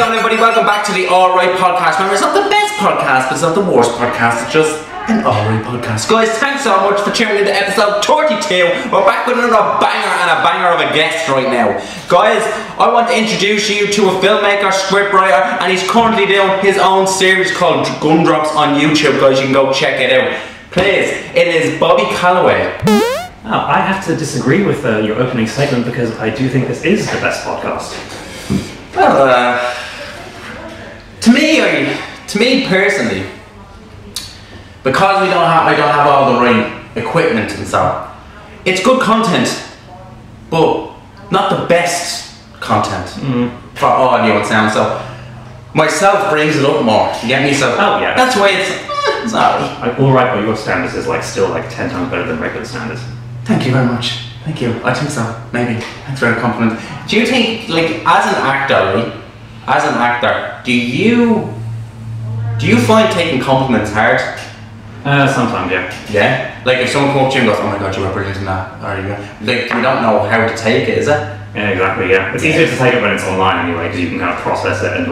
going, everybody? Welcome back to the Alright Podcast. Remember, it's not the best podcast, but it's not the worst podcast. It's just an Alright Podcast. Guys, thanks so much for tuning into episode 32. We're back with another banger and a banger of a guest right now. Guys, I want to introduce you to a filmmaker, scriptwriter, and he's currently doing his own series called Gumdrops on YouTube. Guys, you can go check it out. Please, it is Bobby Calloway. Oh, I have to disagree with your opening statement because I do think this is the best podcast. Well, to me personally, because I don't have all the right equipment and stuff, it's good content, but not the best content for audio and sound. So myself brings it up more. You get me? So yeah, that's why it's alright. Alright, but your standards is still 10 times better than regular standards. Thank you very much. Thank you. I think so. Maybe. Thanks for the compliment. Do you think, as an actor, do you find taking compliments hard? Sometimes, yeah. Yeah? Like if someone comes up to you and goes, "Oh my god, you were brilliant in that," or you don't know how to take it, is it? Yeah, exactly, yeah. It's easier to take it when it's online anyway, because you can kind of process it and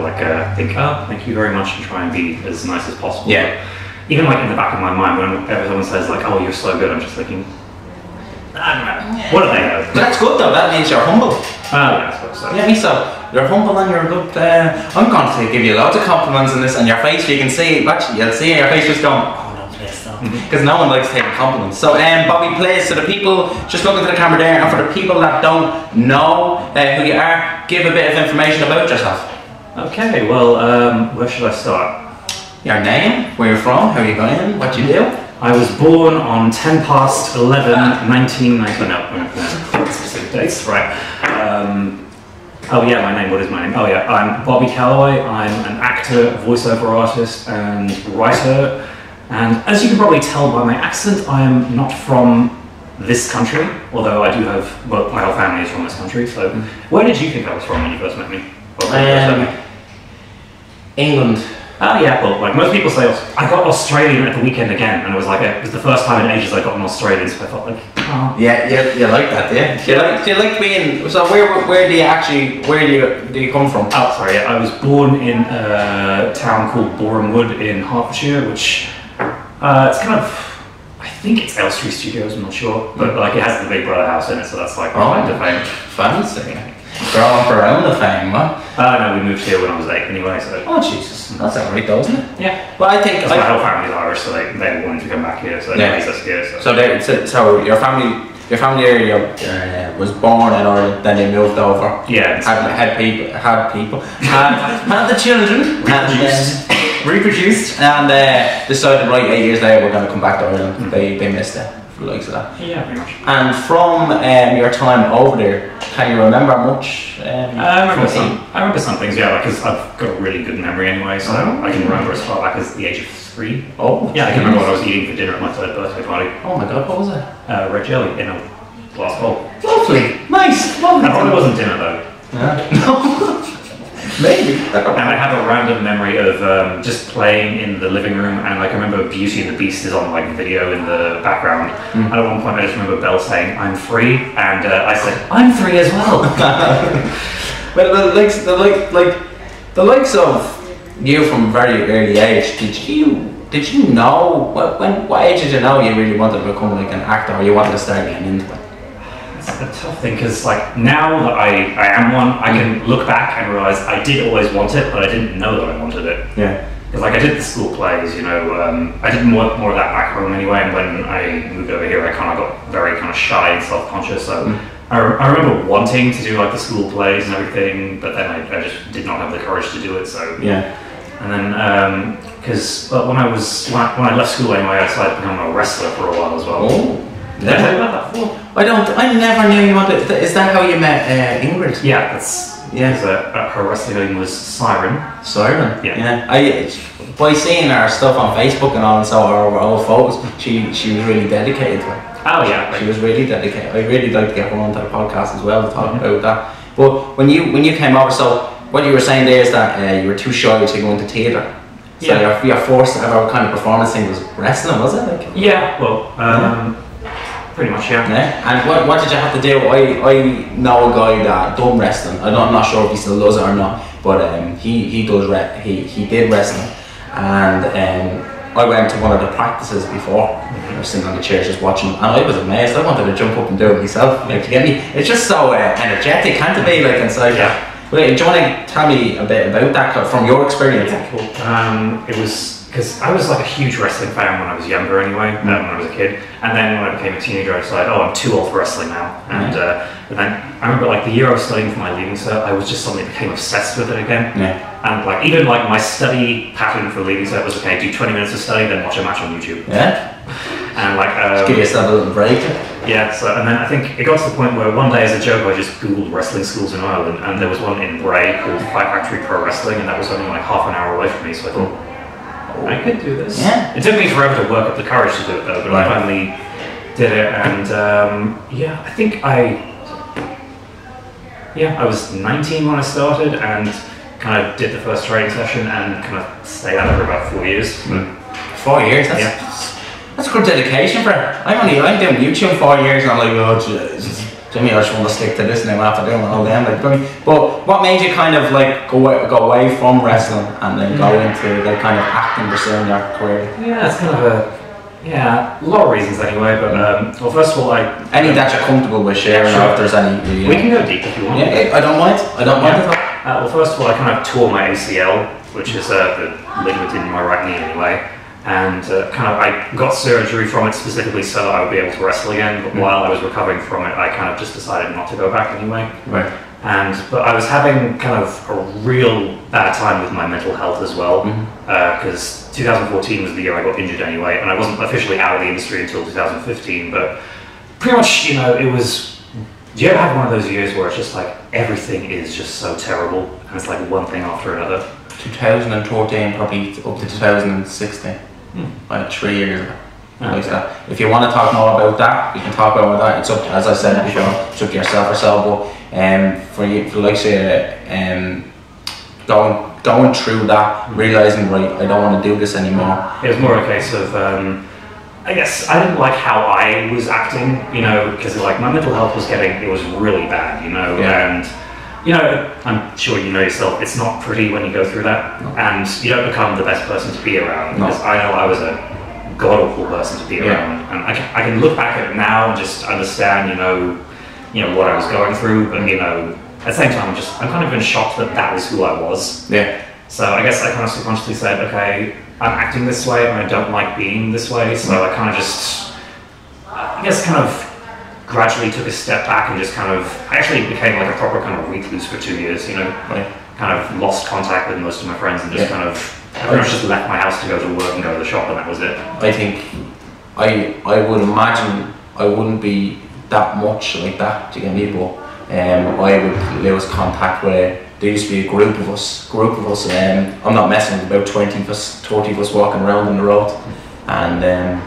think, oh, thank you very much, and try and be as nice as possible. Yeah. But even in the back of my mind, whenever someone says oh, you're so good, I'm just thinking, I don't know. What do they know? But that's good though, that means you're humble. Yeah, I suppose so. Yeah, so you're humble and you're a good, I'm going to give you loads of compliments in this, and your face, you can see, actually you'll see your face just going, oh no, please stop. Because no one likes taking compliments. So Bobby, please, so the people, just looking to the camera there, and for the people that don't know who you are, give a bit of information about yourself. Okay, well, where should I start? Your name, where you're from, how you going, what you do. I was born on 10 past 11, 1990. No, specific dates, right. Oh yeah, my name, what is my name? Oh yeah, I'm Bobby Calloway. I'm an actor, voiceover artist, and writer. And as you can probably tell by my accent, I am not from this country, although I do have, well, my whole family is from this country. So where did you think I was from when you first met me? England. Oh yeah, well, most people say, I got Australian at the weekend again, and it was it was the first time in ages I got an Australian, so I thought oh. Yeah, you like that, yeah? Do you like being, so where do you come from? Oh, sorry, yeah, I was born in a town called Borehamwood in Hertfordshire, which, it's kind of, I think it's Elstree Studios, I'm not sure, but it has the Big Brother house in it, so that's kind of fame. Fancy. Growing up around the fame, huh? No, we moved here when I was 8 anyway, so... Oh, Jesus. That's alright though, isn't it? Yeah. Well, I think... my whole family's Irish, so they wanted to come back here, so they raised us here, so... So your family area was born in Ireland, then they moved over. Yeah. Had the children. Reproduced. And decided, right, 8 years later, we're going to come back to Ireland. They missed it. Likes of that. Yeah, pretty much. And from your time over there, can you remember much? I remember some things, yeah, because I've got a really good memory anyway, so I can remember as far back as the age of 3. Oh, yeah, I can remember what I was eating for dinner at my 3rd birthday party. Oh my god, what was it? Red jelly in a glass bowl. Lovely, nice, lovely. That probably wasn't dinner though. No. Maybe. And I have a random memory of just playing in the living room, and I remember Beauty and the Beast is on video in the background. And at one point I just remember Belle saying, "I'm free," and I said, "I'm free as well." Well, the likes of you from a very early age, did you know, what age did you know you really wanted to become an actor, or you wanted to start getting into it? It's a tough thing, because now that I am one, I can look back and realise I did always want it, but I didn't know that I wanted it. Yeah. Because I did the school plays, I did more of that back home anyway, and when I moved over here I kind of got very shy and self-conscious, so I remember wanting to do the school plays and everything, but then I just did not have the courage to do it, so... Yeah. And then, because when I left school anyway, I decided to become a wrestler for a while as well. Oh. Did I tell you about that before? I never knew you wanted. Is that how you met Ingrid? Yeah, her wrestling name was Siren. Siren. Yeah. By seeing her stuff on Facebook and all, and so her old photos, she was really dedicated to it. Oh yeah. She was really dedicated. I'd really like to get her onto the podcast as well to talk about that. But when you came over, so what you were saying there is that you were too shy to go into theatre. So your first ever kind of performance thing was wrestling, was it? Yeah. Well. Pretty much, yeah. And what did you have to do? I know a guy that done wrestling. I'm not sure if he still does it or not. but he did wrestling, and I went to one of the practices before. I was sitting on the chair just watching, and I was amazed. I wanted to jump up and do it myself. Like, to get me, it's just so energetic, can't it be? Like inside. Yeah. Wait, do you want to tell me a bit about that from your experience? Yeah, cool. It was because I was like a huge wrestling fan when I was younger, anyway, when I was a kid. And then when I became a teenager, I decided, oh, I'm too old for wrestling now. And but then I remember, like, the year I was studying for my leaving cert, I was just suddenly became obsessed with it again. Yeah. And like even like my study pattern for leaving cert was, okay, do 20 minutes of study, then watch a match on YouTube. Yeah. And like just give yourself a little break. Yeah. So and then I think it got to the point where one day, as a joke, I just googled wrestling schools in Ireland, and there was one in Bray called Fight Factory Pro Wrestling, and that was only like half an hour away from me. So I thought, I could do this. Yeah. It took me forever to work up the courage to do it though, but I finally did it, and yeah, I think I was 19 when I started, and kind of did the first training session, and kind of stayed at it for about 4 years. 4 years. That's good dedication for it. I'm doing YouTube 4 years, and I'm like, oh Jesus. Jimmy, I just want to stick to this now after doing it all day. But what made you kind of like go away from wrestling and then go into the kind of acting, pursuing your career? Yeah, it's kind of a lot of reasons anyway. But well, first of all, any that you're comfortable with sharing, or if there's any, we can go deep if you want. Yeah, I don't mind. I don't mind at all. Well, first of all, I kind of tore my ACL, which is the ligament in my right knee anyway. And I got surgery from it specifically so that I would be able to wrestle again. But while I was recovering from it, I kind of just decided not to go back anyway. Right. But I was having kind of a real bad time with my mental health as well, because 2014 was the year I got injured anyway, and I wasn't officially out of the industry until 2015. But pretty much, it was. Do you ever have one of those years where it's just like everything is just so terrible, and it's like one thing after another? 2014, probably up to 2016. Like 3 years ago. Like that. If you want to talk more about that, we can talk about that. It's up, as I said before, it's up to yourself or so. But for you, for like say, going through that, realizing, right, I don't want to do this anymore. It was more a case of, I guess I didn't like how I was acting, because like my mental health was it was really bad, and. I'm sure you know yourself, it's not pretty when you go through that, and you don't become the best person to be around, because I know I was a god-awful person to be around, and I can look back at it now and just understand, what I was going through, but, at the same time, I'm kind of in shock that was who I was. Yeah. So I guess I kind of subconsciously said, okay, I'm acting this way, and I don't like being this way, so I kind of gradually took a step back and I actually became like a proper kind of recluse for 2 years, kind of lost contact with most of my friends and just I just left my house to go to work and go to the shop, and that was it. I think, I would imagine I wouldn't be that much like that, do you get me? But I would lose contact with, there used to be a group of us, I'm not messing, about 20 of us, 30 of us walking around on the road, and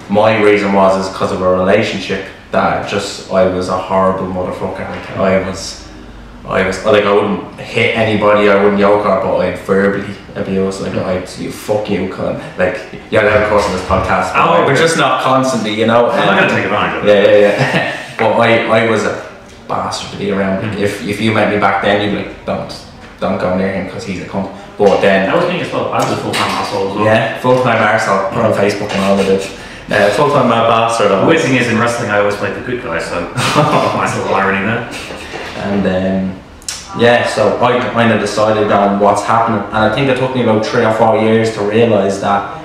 my reason is because of a relationship that I was a horrible motherfucker. Like, I was like, I wouldn't hit anybody, I wouldn't yoke her, but I'd verbally abuse, like, you fuck you, cunt. Like, yeah, of course on this podcast, we're just not constantly, I'm not going to take advantage of it. Yeah. But I was a bastard to be around. If you met me back then, you'd be like, don't go near him because he's a cunt. But then... That was me as well, I was a full-time arsehole as well. Yeah, full-time arsehole, put on Facebook and all of it. Full-time bastard. The weird thing is, in wrestling, I always played the good guy, so nice little irony there. And so I kind of decided on what's happening, and I think it took me about 3 or 4 years to realise that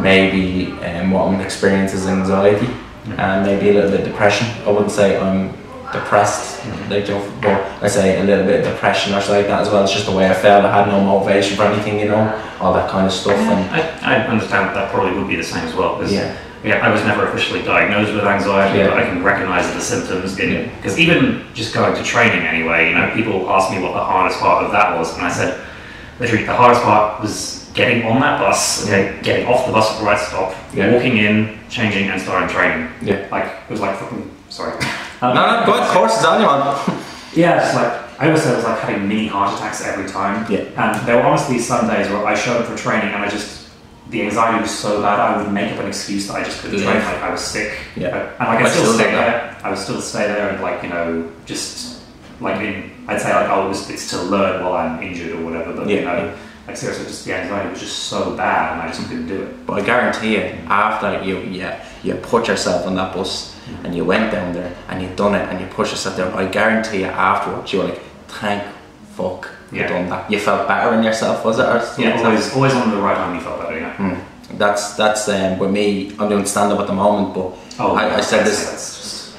maybe what I'm experiencing is anxiety and maybe a little bit of depression. I wouldn't say I'm depressed, but I say a little bit of depression or something like that as well. It's just the way I felt. I had no motivation for anything, all that kind of stuff. And I understand that probably would be the same as well, because I was never officially diagnosed with anxiety, but I can recognise the symptoms because even just going to training anyway, people ask me what the hardest part of that was, and I said, literally, the hardest part was getting on that bus, getting off the bus at the right stop, walking in, changing, and starting training. Like, it was like fucking, sorry. No, go ahead, of course, it's on you, man. Yeah, it's like, I always said it was like having mini heart attacks every time. And there were honestly some days where I showed up for training and the anxiety was so bad I would make up an excuse that I just couldn't train, like I was sick. And like I still stay there. I would still stay there and just like I'd say like it's to learn while I'm injured or whatever, but you know, like seriously, just the anxiety was just so bad, and I just couldn't do it. But I guarantee you, after you put yourself on that bus and you went down there and you done it and you pushed yourself down, I guarantee you afterwards you were like, thank fuck you done that. You felt better in yourself, was it? Or always on the right time you felt better. Yeah. That's with me. I'm doing stand up at the moment, but I said this.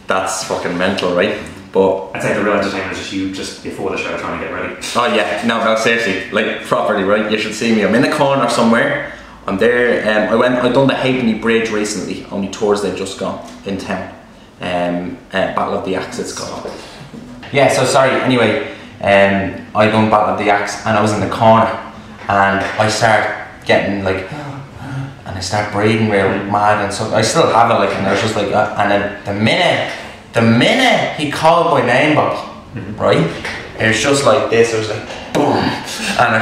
That's fucking mental, right? But I'd say the real entertainment is just you just before the show trying to get ready. Oh yeah, no, seriously, like properly, right? You should see me. I'm in a corner somewhere. I'm there. I done the Halfpenny Bridge recently, only Thursday just gone in town. Battle of the Axe it's called. Yeah. So sorry. Anyway, I done Battle of the Axe, and I was in the corner, and I started getting like, and I start breathing real mad, and so I still have it like, and I was just like, and then the minute he called my name, Bobby, right, it was just like this. It was like boom, and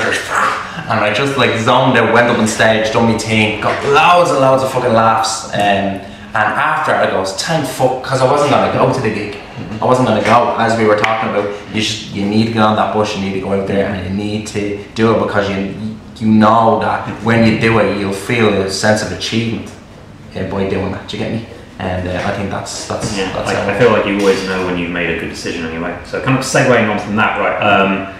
I just like zoned out, went up on stage, done my thing, got loads and loads of fucking laughs, and after I goes, thank fuck, because I wasn't gonna go to the gig. I wasn't gonna go, as we were talking about. You need to get on that bus, you need to go out there, and you need to do it because you know that when you do it, you'll feel a sense of achievement by doing that. Do you get me? And I think that's I feel like you always know when you've made a good decision anyway. So kind of segueing on from that, right?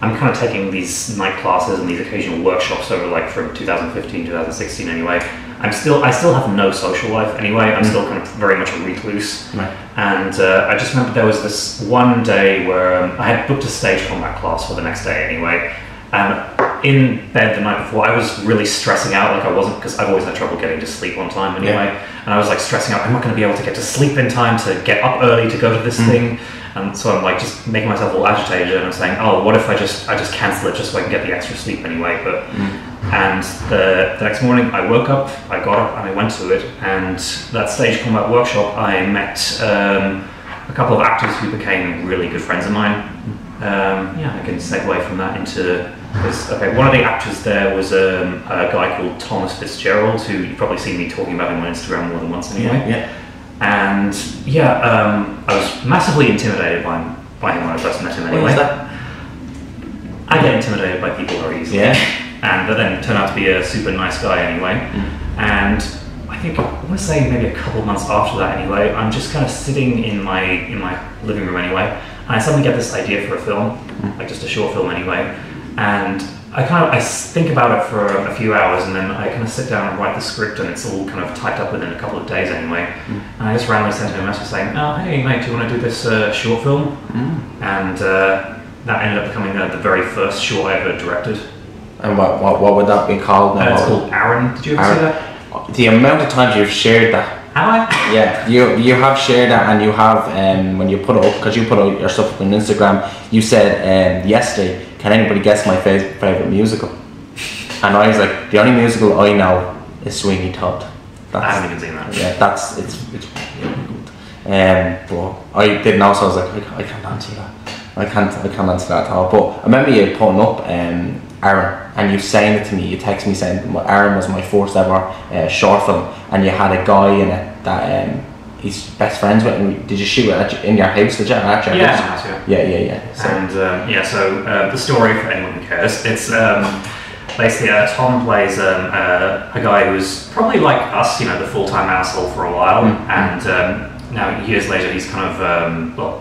I'm kind of taking these night classes and these occasional workshops over like from 2015, 2016 anyway. I still have no social life anyway. I'm still kind of very much a recluse. Right. And I just remember there was this one day where I had booked a stage combat class for the next day anyway. And in bed the night before, I was really stressing out, like I wasn't, because I've always had trouble getting to sleep on time anyway. And I was like stressing out, I'm not going to be able to get to sleep in time to get up early to go to this thing. And so I'm like just making myself all agitated, and I'm saying, oh, what if I just cancel it just so I can get the extra sleep anyway. But and the next morning I woke up, I got up and I went to it, and that stage combat workshop I met a couple of actors who became really good friends of mine. I can segue from that into one of the actors there was a guy called Thomas Fitzgerald, who you've probably seen me talking about him on Instagram more than once anyway. And I was massively intimidated by him when I first met him anyway. What is that? I get intimidated by people very easily. And but then turned out to be a super nice guy anyway. And I think I want to say maybe a couple of months after that anyway, I'm just kind of sitting in my living room anyway, and I suddenly get this idea for a film, like just a short film anyway, and I think about it for a few hours, and then I kind of sit down and write the script, and it's all kind of typed up within a couple of days anyway. And I just randomly sent him a message saying, oh hey mate, do you want to do this short film? And that ended up becoming the very first short I ever directed. And what would that be called now? It's called Aaron. Did you ever see that? The amount of times you've shared that. Have I? Yeah, you have shared that, and you have when you put it up, because you put out your stuff up on Instagram, you said yesterday, can anybody guess my favourite musical? And I was like, the only musical I know is Sweeney Todd. I haven't even seen that. Yeah, it's really good. But I didn't know, so I was like, I can't answer that. I can't answer that at all. But I remember you putting up Aaron, and you saying it to me. You texted me saying Aaron was my first ever short film, and you had a guy in it that he's best friends with. And did you shoot it in your house? Did you at your house? Yeah. So. And so the story for anyone who cares, it's basically Tom plays a guy who's probably like us, the full-time asshole for a while, and now years later he's kind of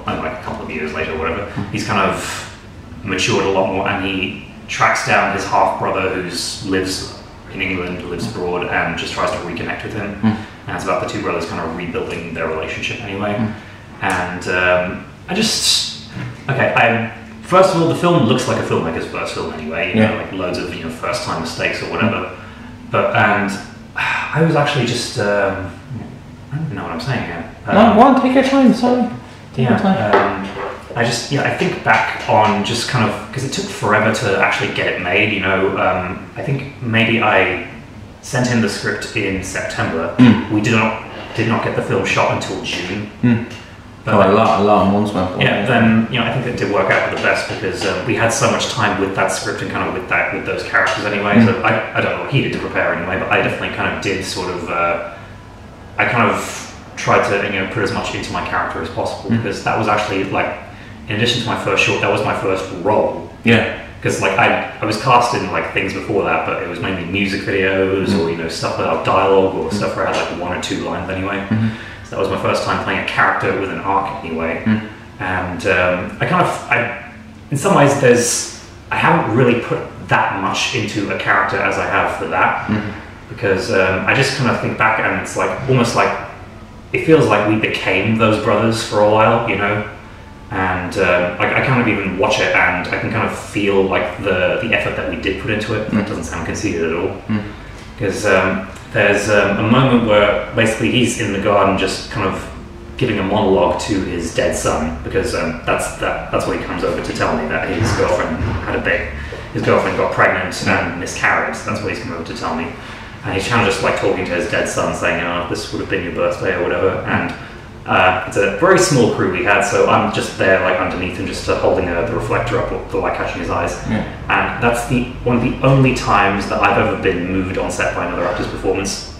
like a couple of years later or whatever, he's kind of matured a lot more, and he tracks down his half-brother who lives in England, lives abroad, and just tries to reconnect with him. And it's about the two brothers kind of rebuilding their relationship anyway. And first of all, the film looks like a filmmaker's first film anyway, like loads of first-time mistakes or whatever. And I was actually just I don't even know what I'm saying here. No, go on, take your time. Sorry. Take your time. I think back on just kind of, because it took forever to actually get it made, I think maybe I sent in the script in September. We did not get the film shot until June. But a lot of months went by. Then I think it did work out for the best, because we had so much time with that script and kind of with those characters anyway. So I don't know what he did to prepare anyway, but I definitely kind of did sort of, I kind of tried to put as much into my character as possible, because that was actually like, in addition to my first short, that was my first role. Yeah. Because like I was cast in like things before that, but it was mainly music videos or stuff without dialogue or stuff where I had like 1 or 2 lines anyway. So that was my first time playing a character with an arc anyway. And in some ways I haven't really put that much into a character as I have for that, because I just kind of think back and it's like almost like it feels like we became those brothers for a while, and I kind of even watch it and I can kind of feel like the effort that we did put into it. It doesn't sound conceited at all, because there's a moment where basically he's in the garden just kind of giving a monologue to his dead son, because that's what he comes over to tell me, that his girlfriend had a baby. His girlfriend got pregnant and miscarried. That's what he's come over to tell me. And he's kind of just like talking to his dead son, saying, "Oh, this would have been your birthday or whatever." And it's a very small crew we had, so I'm just there like underneath him, just holding the reflector up, the light catching his eyes. And that's one of the only times that I've ever been moved on set by another actor's performance.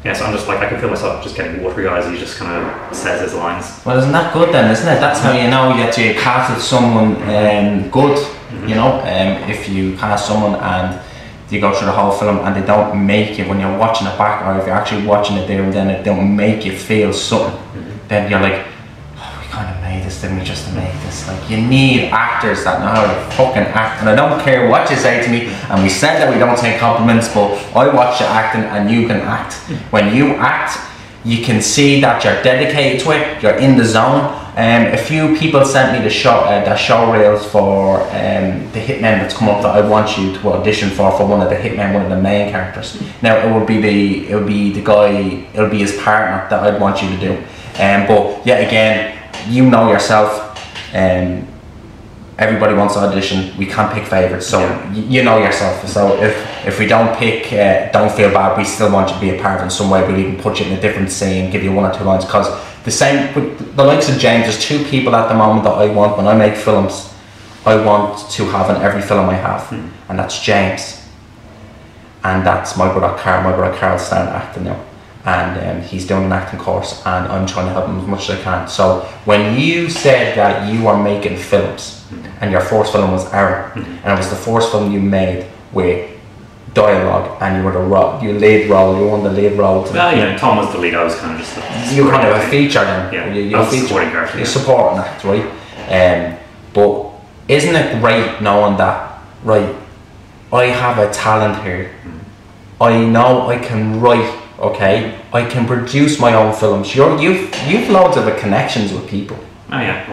Yeah, so I'm just like, I can feel myself just getting watery eyes. He just kind of says his lines. Well, isn't that good then, isn't it? That's how you know that you casted someone good. If you cast someone and you go through the whole film and they don't make you, when you're watching it back, or if you're actually watching it there and then, it don't make you feel something, then you're like, oh, we kind of made this, didn't we, just to make this? Like, you need actors that know how to fucking act, and I don't care what you say to me, and we said that we don't take compliments, but I watch you acting and you can act. When you act, you can see that you're dedicated to it, you're in the zone. A few people sent me the show reels for the hitman that's come up that I want you to audition for one of the hitmen, one of the main characters. Now it would be the guy, it'll be his partner that I'd want you to do. But yet again, you know yourself. Everybody wants to audition. We can't pick favourites, so you know yourself. So if we don't pick, don't feel bad. We still want you to be a part in some way. We'll even put you in a different scene, give you 1 or 2 lines. Because the same with the likes of James, there's 2 people at the moment that I want when I make films. I want to have in every film I have, and that's James, and that's my brother Carl. My brother Carl's starting acting now, and he's doing an acting course, and I'm trying to help him as much as I can. So when you said that you are making films, and your first film was Aaron, and it was the first film you made with dialogue, and you were your lead role, you won the lead role. Tom was the lead, I was kind of just you were kind of a feature then. I was a supporting character. You're supporting that, right? But isn't it great knowing that, right, I have a talent here, I know I can write, okay, I can produce my own films. You've loads of connections with people.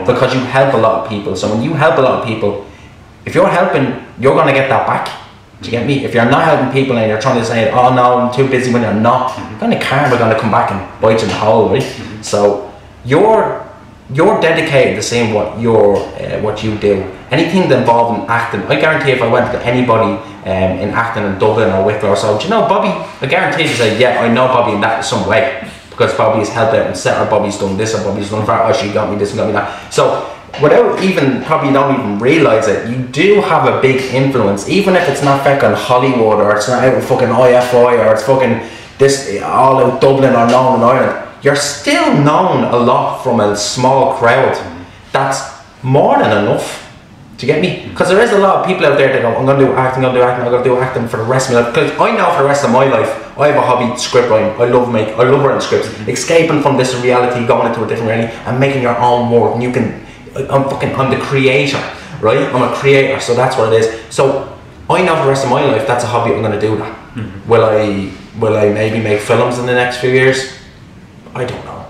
Because you help a lot of people. So when you help a lot of people, if you're helping, you're going to get that back. Do you get me? If you're not helping people and you're trying to say, oh no, I'm too busy, when you're not, then the karma going to come back and bite you in the hole, right? So you're dedicated to seeing what you do. Anything that involves in acting, I guarantee if I went to anybody in acting in Dublin or Wicklow or so, do you know Bobby? I guarantee you say, yeah, I know Bobby in that in some way, because Bobby's helped out and set, or Bobby's done this, or Bobby's done that, or she got me this and got me that. So without even, probably don't even realise it, you do have a big influence, even if it's not fucking Hollywood, or it's not out in fucking IFI, or it's fucking this all out Dublin or known in Ireland. You're still known a lot from a small crowd. That's more than enough. Do you get me? Because there is a lot of people out there that go, I'm going to do acting, I'm going to do acting for the rest of my life. Because I know for the rest of my life, I have a hobby, script writing. I love writing scripts. Escaping from this reality, going into a different reality, and making your own world. And you can, I'm the creator, right? I'm a creator, so that's what it is. So I know for the rest of my life, that's a hobby, I'm going to do that. Will I maybe make films in the next few years? I don't know.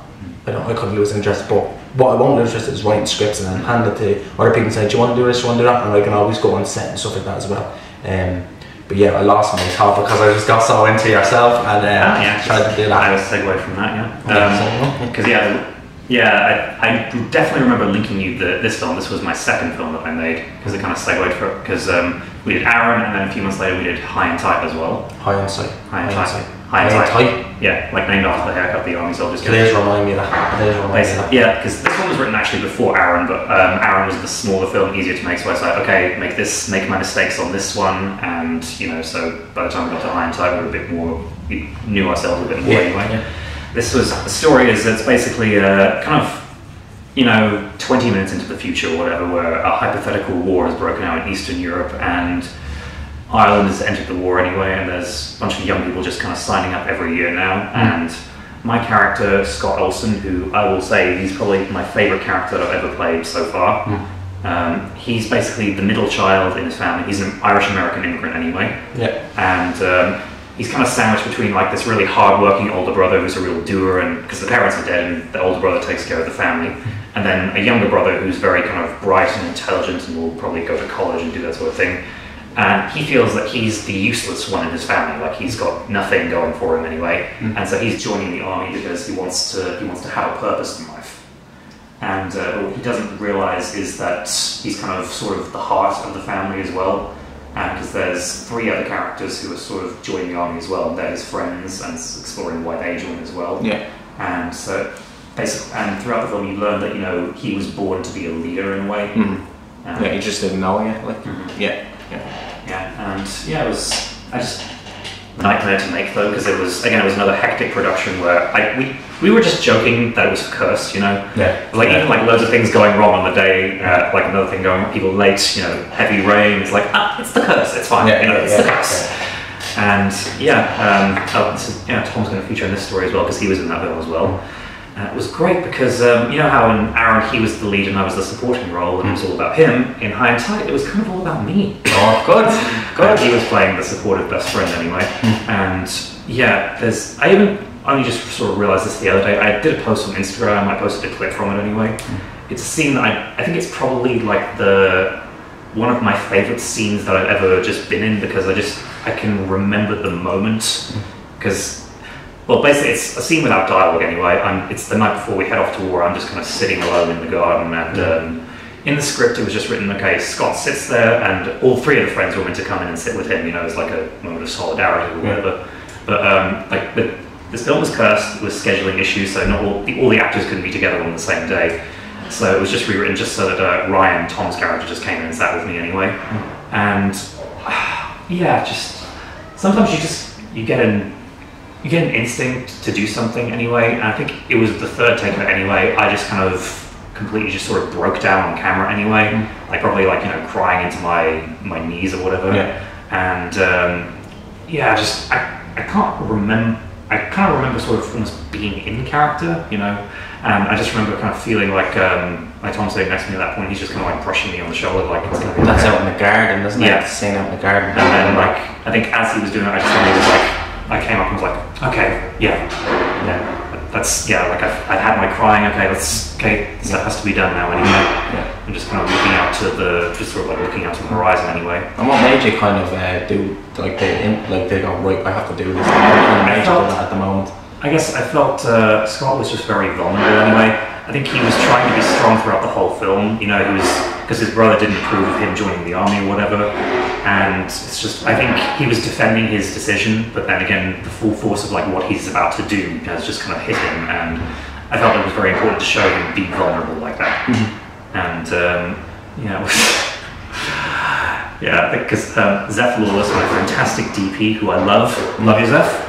I could lose interest, but what I won't lose interest is writing scripts and then hand it to other people and say, do you want to do this, do you want to do that? And I can always go on set and stuff like that as well. But yeah, I lost my thought because I just got so into yourself and tried to do that. I was segue from that, because I definitely remember linking you this film. This was my second film that I made, because it kind of segued for it, because we did Aaron, and then a few months later we did High and Tight as well. High and Tight. Yeah, like named after the haircut the army soldiers. Please remind me of that. Yeah, because this one was written actually before Aaron, but Aaron was the smaller film, easier to make, so I was like, okay, make my mistakes on this one, and so by the time we got to High and Tight, we knew ourselves a bit more anyway. Yeah. The story is, it's basically kind of you know, 20 minutes into the future or whatever, where a hypothetical war has broken out in Eastern Europe and Ireland has entered the war anyway, and there's a bunch of young people just kind of signing up every year now. And my character, Scott Olsen, who I will say he's probably my favourite character that I've ever played so far. He's basically the middle child in his family. He's an Irish-American immigrant anyway. And he's kind of sandwiched between like this really hard-working older brother who's a real doer, and because the parents are dead and the older brother takes care of the family, and then a younger brother who's very kind of bright and intelligent and will probably go to college and do that sort of thing. And he feels that he's the useless one in his family, like he's got nothing going for him anyway. And so he's joining the army because he wants to have a purpose in life. And what he doesn't realise is that he's kind of sort of the heart of the family as well. Because there's 3 other characters who are sort of joining the army as well, and they're his friends, and exploring why they join as well. And so basically, and throughout the film you learn that, you know, he was born to be a leader in a way. He just didn't know yet. Like, and it was a nightmare to make though, because it was another hectic production where we were just joking that it was cursed, you know. Even like loads of things going wrong on the day, like another thing going, people late, you know, heavy rain. It's like, it's the curse. It's fine, you know, it's the curse. And Tom's going to feature in this story as well because he was in that film as well. It was great because you know how in Aaron he was the lead and I was the supporting role, and it was all about him. In hindsight, it was kind of all about me. Oh, good. He was playing the supportive best friend anyway. And I even only just sort of realised this the other day. I did a post on Instagram. I posted a clip from it anyway. It's a scene that I think it's probably like one of my favourite scenes that I've ever just been in, because I can remember the moment. Because, well, basically it's a scene without dialogue anyway. It's the night before we head off to war. I'm just kind of sitting alone in the garden, and in the script it was just written, okay, Scott sits there and all 3 of the friends were meant to come in and sit with him, you know, as like a moment of solidarity or whatever. But this film was cursed, it was scheduling issues, so not all the actors couldn't be together on the same day. So it was just rewritten just so that Ryan, Tom's character, just came in and sat with me anyway. And just sometimes you get an instinct to do something anyway. And I think it was the 3rd take of it anyway. I just kind of completely just sort of broke down on camera anyway, like probably like, you know, crying into my knees or whatever. And I kind of remember sort of almost being in character, you know. And I just remember kind of feeling like Tom's sitting next to me at that point, he's just kind of like brushing me on the shoulder, like it's gonna be that's out in the garden, isn't it? The scene out in the garden. And then like I think as he was doing it, I just remember like I came up and was like, okay, that's like I've had my crying. Okay, stuff has to be done now anyway. I'm just kind of looking out to looking out to the horizon anyway. And what made you kind of do like they go, right, I have to do this? What kind of made you do that at the moment? I guess I felt Scott was just very vulnerable anyway. I think he was trying to be strong throughout the whole film. You know, he was, because his brother didn't approve of him joining the army or whatever. And it's just, I think he was defending his decision, but then again, the full force of like what he's about to do has just kind of hit him. And I felt it was very important to show him be vulnerable like that. And I think because Zeph Lawless, my fantastic DP, who I love you, Zeph.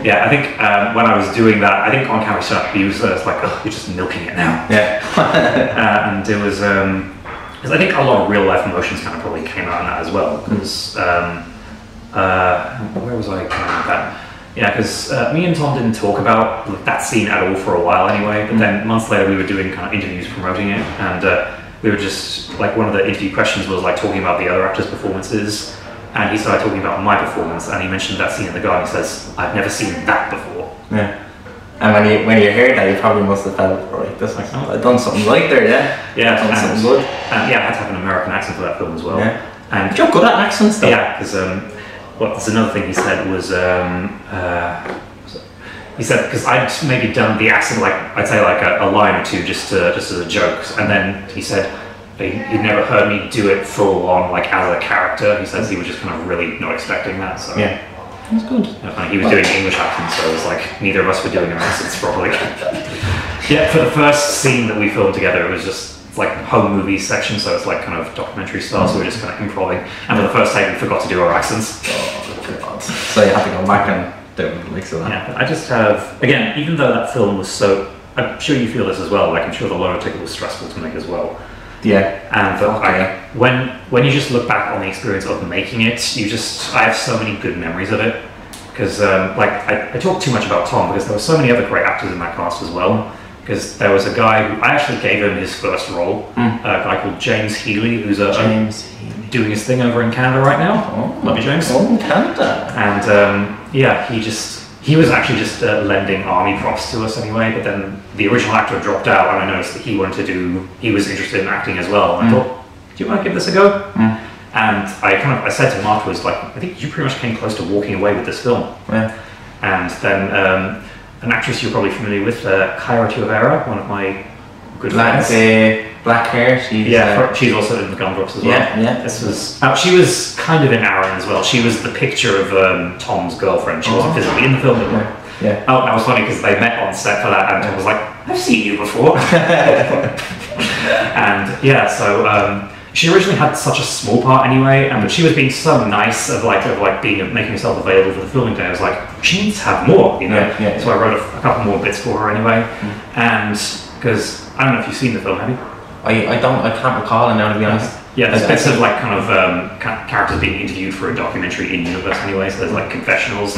I think when I was doing that, I think on camera stuff, he was like, oh, you're just milking it now. And it was, because I think a lot of real life emotions kind of probably came out in that as well. Because, where was I coming with that? Because me and Tom didn't talk about that scene at all for a while anyway, but then months later we were doing kind of interviews promoting it, and we were just, like, one of the interview questions was like talking about the other actors' performances, and he started talking about my performance, and he mentioned that scene in the garden. He says, I've never seen that before. And when you heard that, you probably must have felt, right, this like, I've done something right there, I've done something good. And I had to have an American accent for that film as well. And you're good at accents though. Because there's another thing he said was, he said, because I'd maybe done the accent, like, I'd say like a line or two just as a joke, and then he said he'd never heard me do it full on, like, as a character. He says he was just kind of really not expecting that, so. That's good. He was doing English accents, so it was like, neither of us were doing our accents properly. For the first scene that we filmed together, it was just, it's like home movie section, so it's like kind of documentary style, so we were just kind of improvising, and for the first take we forgot to do our accents. Oh, God. So you have to go back and do it like so. I just have, again, even though that film was so I'm sure you feel this as well. Like I'm sure the lotto ticket was stressful to make as well. Yeah. And when you just look back on the experience of making it, I have so many good memories of it. Because I talk too much about Tom because there were so many other great actors in that cast as well. Because there was a guy who I actually gave him his first role, a guy called James Healy, who's doing his thing over in Canada right now. Oh, love you, James. Oh, Canada. And he was actually just lending army props to us anyway. But then the original actor dropped out, and I noticed that he was interested in acting as well. And I thought, do you want to give this a go? And I said to him afterwards, like, I think you pretty much came close to walking away with this film. Yeah. And then an actress you're probably familiar with, Kyra Tuavera, one of my good friends. Black hair. She's also in the Gumdrops as well. Yeah. She was kind of in Aaron as well. She was the picture of Tom's girlfriend. She wasn't physically in the film, but yeah. Oh, that was funny because they met on set for that, and Tom was like, "I've seen you before." And yeah, so. She originally had such a small part anyway, but she was being so nice of making herself available for the filming day. I was like, she needs to have more, you know. Yeah. So I wrote a couple more bits for her anyway, and because I don't know if you've seen the film, have you? I can't recall it now, to be honest. Yeah, there's bits of like characters being interviewed for a documentary in universe anyway. So there's like confessionals,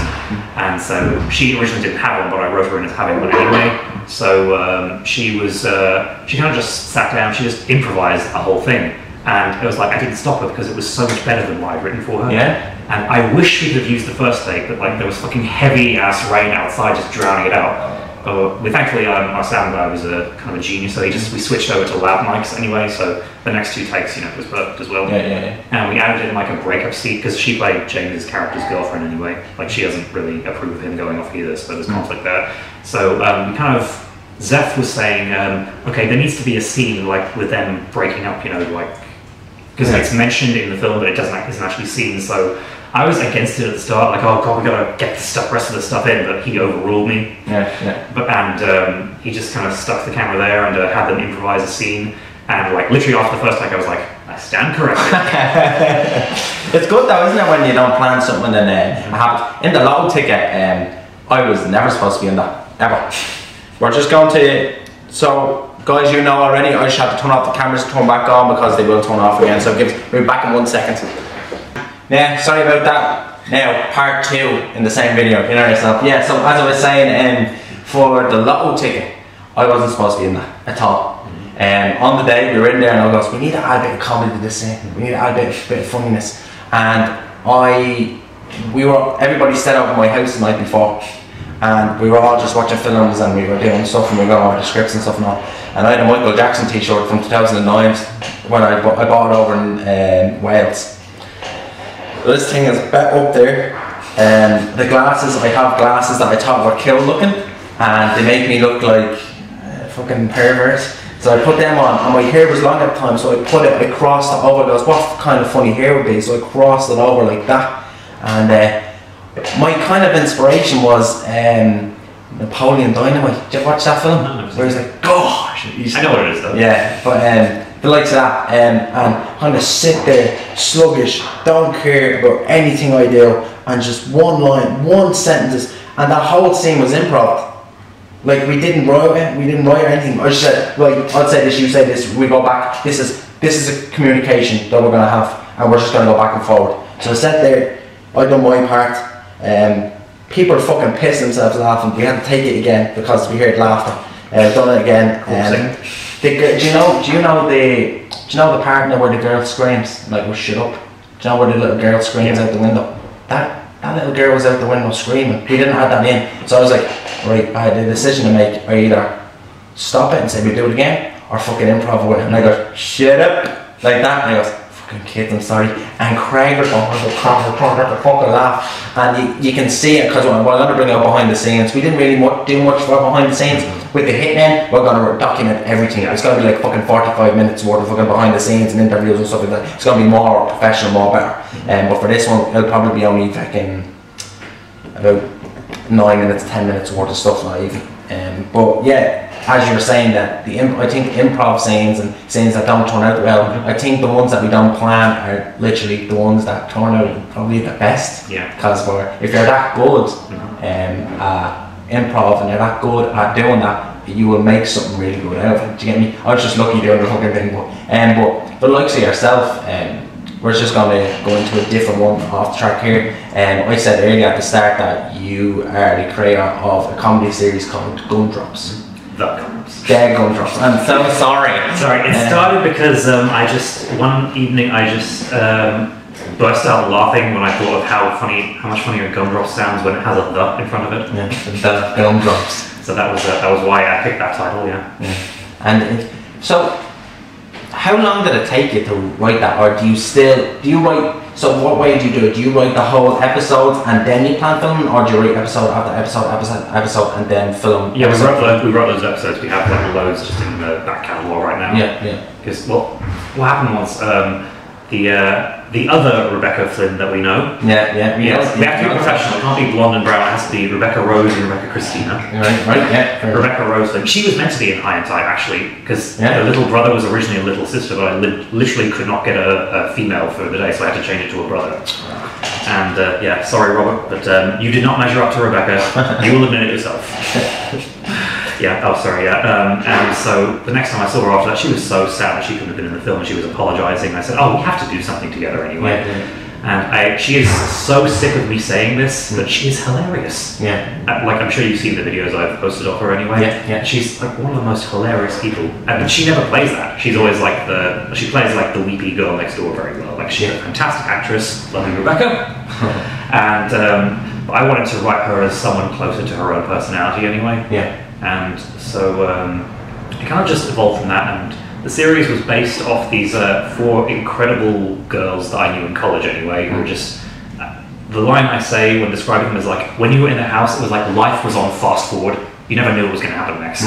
and so she originally didn't have one, but I wrote her in as having one anyway. So she kind of just sat down, she just improvised a whole thing. And it was like, I didn't stop her because it was so much better than what I'd written for her. Yeah. And I wish we could have used the first take, but like there was fucking heavy ass rain outside just drowning it out. Thankfully our sound guy was a kind of a genius, so we switched over to loud mics anyway, so the next two takes, it was perfect as well. Yeah. And we added in like a breakup scene, because she played James's character's girlfriend anyway. Like she doesn't really approve of him going off either, so there's conflict there. So Zeph was saying, okay, there needs to be a scene like with them breaking up, because it's mentioned in the film, but isn't actually seen. So I was against it at the start, like, oh god, we gotta get the rest of the stuff in, but he overruled me. Yeah. He just kind of stuck the camera there and had them improvise a scene. And like literally after the first take, I was like, I stand corrected. It's good though, isn't it, when you don't plan something and happens. In the lotto ticket, I was never supposed to be in that, ever. We're just going to, so guys, you know already, I just have to turn off the cameras, turn back on because they will turn off again, so we'll be back in 1 second. Yeah, sorry about that. Now, part 2 in the same video, you know yourself. Yeah, so as I was saying, for the lotto ticket, I wasn't supposed to be in that at all. On the day, we were in there and I goes, we need to add a bit of comedy to this scene, we need to add a bit of funniness. And everybody stayed over at my house the night before, and we were all just watching films and we were doing stuff and we were going over the scripts and stuff and all. And I had a Michael Jackson t-shirt from 2009 when I bought it over in Wales. This thing is bet up there. The glasses, I have glasses that I thought were cool looking, and they make me look like a fucking pervert. So I put them on, and my hair was long at the time, so I crossed it over. I goes, what kind of funny hair would be? So I crossed it over like that. And my kind of inspiration was Napoleon Dynamite. Did you watch that film? No, where he's like, gosh. I know what it is though. Yeah, but the likes of that, and I'm gonna sit there sluggish, don't care about anything I do, and just one line, one sentences, and that whole scene was improv. Like we didn't write anything. I just said, right, I'd say this, you say this, we go back. This is a communication that we're gonna have, and we're just gonna go back and forward. So I sat there, I done my part. People fucking pissed themselves laughing. We had to take it again because we heard laughter. Done it again. Do you know the part now where the girl screams like, "Well, shut up"? Do you know where the little girl screams out the window? That little girl was out the window screaming. We didn't have that in, so I was like, right, I had a decision to make. I either stop it and say we do it again, or fucking improv with it. And I go, "Shut up," like that. And I go, "Fucking kids, I'm sorry." And Craig was going to fucking laugh, and you can see it because we're going to bring out behind the scenes. We didn't really do much for behind the scenes. With the hitmen, we're going to document everything. It's going to be like fucking 45 minutes worth of fucking behind the scenes and interviews and stuff like that. It's going to be more professional, more better. But for this one, it'll probably be only fucking about 9 minutes, 10 minutes worth of stuff, not even. But yeah, as you were saying, that I think improv scenes and scenes that don't turn out well, I think the ones that we don't plan are literally the ones that turn out probably the best. Yeah. Because if you're that good, improv, and you're that good at doing that, you will make something really good out of it. Do you get me? I was just lucky doing the fucking thing, but like say yourself, we're just going to go into a different one off the track here. I said earlier at the start that you are the creator of a comedy series called Gumdrops. The Gumdrops. The Gumdrops. I'm so sorry. Sorry, it started because one evening I just burst out laughing when I thought of how much funnier Gumdrops sounds when it has a "the" in front of it. Yeah, the Gumdrops. So that was why I picked that title. Yeah. And so, how long did it take you to write that, or do you write? So what way do you do it? Do you write the whole episodes and then you plan filming, or do you write episode after episode and then film? Yeah, we wrote those episodes. We have like loads just in the back catalogue right now. Yeah. Because what happened was the other Rebecca Flynn that we know. Yeah. We have to be professional. It can't be blonde and brown. It has to be Rebecca Rose and Rebecca Christina. Right. Yeah. Rebecca Rose Flynn. She was meant to be in High and Tight actually, because her little brother was originally a little sister, but I literally could not get a female for the day, so I had to change it to a brother. And sorry Robert, but you did not measure up to Rebecca. You will admit it yourself. And so the next time I saw her after that, she was so sad that she couldn't have been in the film, and she was apologising. I said, "Oh, we have to do something together anyway." And she is so sick of me saying this, but she is hilarious. Like I'm sure you've seen the videos I've posted of her anyway. She's like one of the most hilarious people, but she never plays that. She's always like she plays like the weepy girl next door very well. Like she's a fantastic actress, loving Rebecca, and I wanted to write her as someone closer to her own personality anyway. And so it kind of just evolved from that, and the series was based off these 4 incredible girls that I knew in college anyway, who were just, the line I say when describing them is like, when you were in the house, it was like life was on fast forward, you never knew what was going to happen next.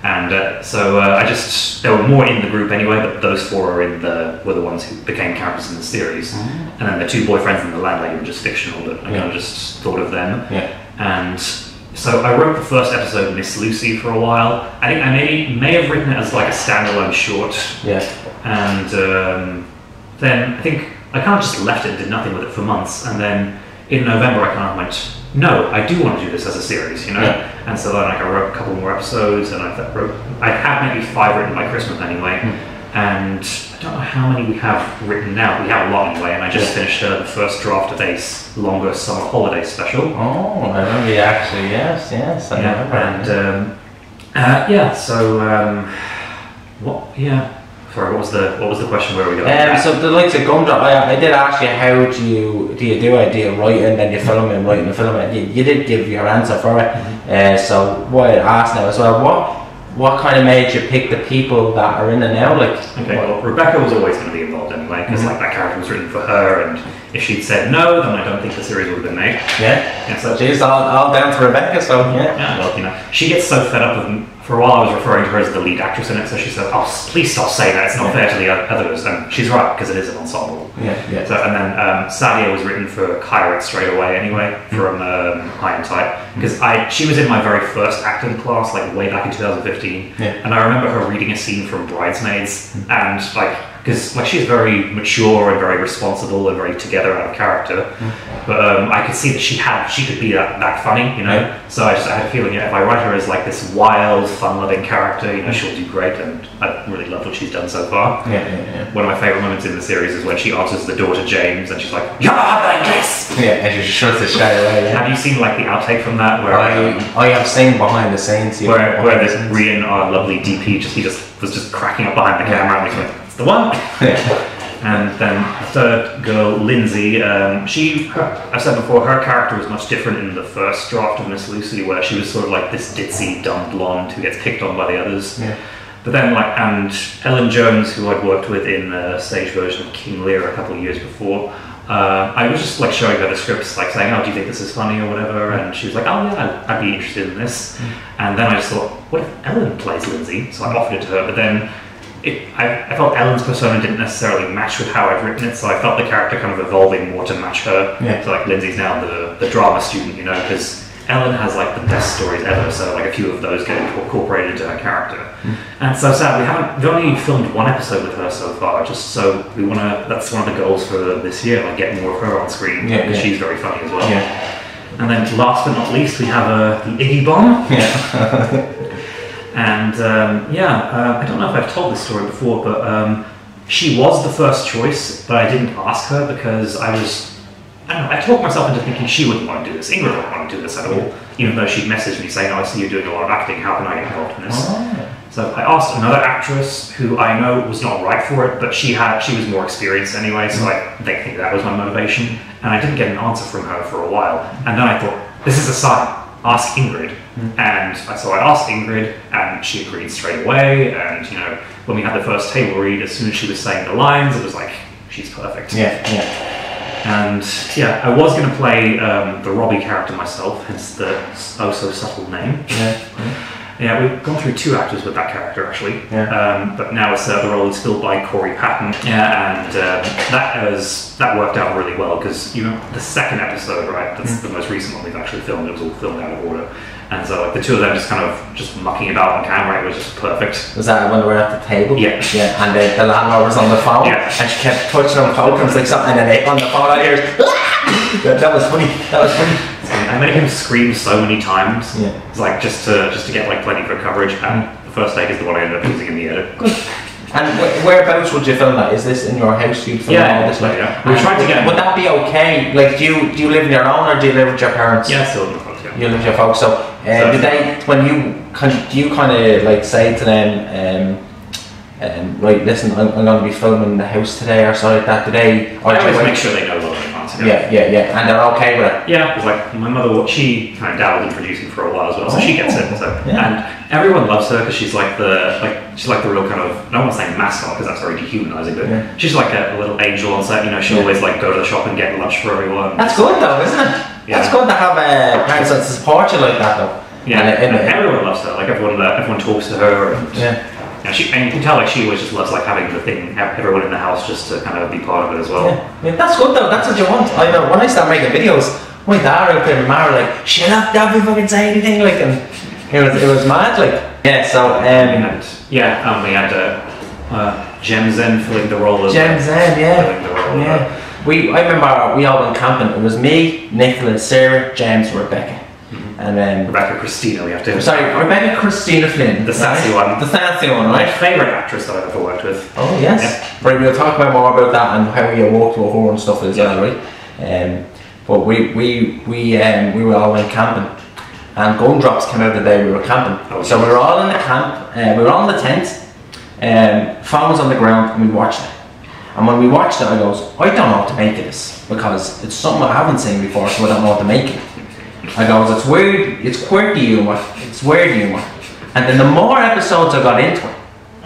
And there were more in the group anyway, but those 4 were the ones who became characters in the series. And then the 2 boyfriends and the landlady were just fictional, but I kind of just thought of them. And so I wrote the first episode, Miss Lucy, for a while. I think I may have written it as like a standalone short. And then I think I kind of just left it and did nothing with it for months. And then in November I kind of went, no, I do want to do this as a series, you know? And so then I wrote a couple more episodes, and I had maybe 5 written by Christmas anyway. And I don't know how many we have written now. We have a lot anyway, and I just finished the first draft of a longer summer holiday special. Oh, I remember actually, yes, I remember. Sorry, what was the question? Where are we going? So the likes of Gumdrop, I did ask you how do you do it? Do you write it and then you film it and write it and film it? You did give your answer for it. So what I asked now as well, what kind of made you pick the people that are in it now? Well, Rebecca was always going to be involved anyway, because that character was written for her, and if she'd said no, then I don't think the series would have been made. So she's all down to Rebecca, so well, she gets so fed up with. For a while I was referring to her as the lead actress in it, so she said, "Oh, please stop saying that, it's not fair to the others," and she's right, because it is an ensemble. So, and then Sadia was written for Kyra straight away anyway, from High and Tight, because she was in my very first acting class, like way back in 2015, and I remember her reading a scene from Bridesmaids, and because she's very mature and very responsible and very together out of character, but I could see that she could be that funny, you know. So I had a feeling, if I write her as like this wild, fun-loving character, you know, she'll do great, and I really love what she's done so far. One of my favourite moments in the series is when she answers the door to James, and she's like, "You're like this!" and she shuts it straight away. Have you seen like the outtake from that? Where I have seen behind the scenes. Where this Rian, our lovely DP, was just cracking up behind the camera, and he's like, "It's the one." And then the third girl, Lindsay, I've said before, her character was much different in the first draft of Miss Lucy, where she was sort of like this ditzy, dumb blonde who gets picked on by the others. But then, and Ellen Jones, who I'd worked with in the stage version of King Lear a couple of years before, I was just like showing her the scripts, like saying, "Oh, do you think this is funny or whatever?" And she was like, "Oh yeah, I'd be interested in this." And then I just thought, what if Ellen plays Lindsay? So I offered it to her, but then I felt Ellen's persona didn't necessarily match with how I'd written it, so I felt the character kind of evolving more to match her. So like Lindsay's now the drama student, you know, because Ellen has like the best stories ever, so like a few of those get incorporated into her character. And so sad, we've only filmed 1 episode with her so far, just so that's one of the goals for this year, like get more of her on screen, because she's very funny as well. And then last but not least, we have the Iggy Bomb. And I don't know if I've told this story before, but she was the first choice, but I didn't ask her because I don't know, I talked myself into thinking she wouldn't want to do this. Ingrid wouldn't want to do this at all, even though she'd messaged me saying, "Oh, I see you're doing a lot of acting, how can I get involved in this?" Oh. So I asked another actress who I know was not right for it, but she was more experienced anyway, so I think that was my motivation. And I didn't get an answer from her for a while. And then I thought, this is a sign, ask Ingrid. And so I asked Ingrid, and she agreed straight away. And when we had the first table read, as soon as she was saying the lines, it was like, she's perfect. Yeah. And I was going to play the Robbie character myself, hence the oh so subtle name. Yeah, we've gone through 2 actors with that character actually, but now it's the role is filled by Corey Patton, and that worked out really well because the second episode, right? That's the most recent one we've actually filmed. It was all filmed out of order, and so like the two of them just mucking about on camera. It was just perfect. Was that when we were at the table? Yeah. Yeah, and the landlord was on the phone, and she kept touching on the phone, and it was like something, and then on the phone I hear, that was funny. I made him scream so many times. Yeah. It's like just to get like plenty for coverage. And the first take is the one I ended up using in the edit. Good. And whereabouts would you film that? Is this in your house? You film all this? We're trying to get. Would that be okay? Like, do you live on your own or do you live with your parents? Yeah, still with my folks. Yeah. You live with your folks. So, do they do you kind of like say to them, right, listen, I'm going to be filming the house today or something like that? Do they? I always make sure they know what they want. Yeah, and they're okay with it. Yeah, because like my mother, she kind of dabbled in producing for a while as well, so she gets it. So yeah. And everyone loves her because she's like the real kind of, I don't want to say mascot because that's very dehumanizing, but she's like a little angel on set. She'll always like go to the shop and get lunch for everyone. That's good though, isn't it? Yeah. That's good to have parents that support you like that though. Yeah, and everyone loves her. Like everyone talks to her. And, and you can tell like she always just loves like having everyone in the house just to kind of be part of it as well. Yeah, that's good though. That's what you want. I know when I start making videos, my dad out there and Mara like, shut up, don't fucking say anything like, and it was mad like. Yeah, so we had Jem Zen filling the role as Jem Zen, I remember we all went camping. It was me, Nicola, Sarah, James, Rebecca. And then Rebecca Christina, we have to. Sorry, Rebecca Christina Flynn, the sassy one. The sassy one, right? My favourite actress that I've ever worked with. Oh yes. Yeah. Right, we'll talk about more about that and how you walked with her and stuff as well, right? But we were all went camping, and Gumdrops came out the day we were camping. Oh, so we were all in the camp. We were all in the tent. Phone was on the ground, and we watched it. And when we watched it, I goes, I don't know what to make of this because it's something I haven't seen before, so I don't know what to make it. I goes, it's weird, it's quirky humour, it's weird humour. And then the more episodes I got into it,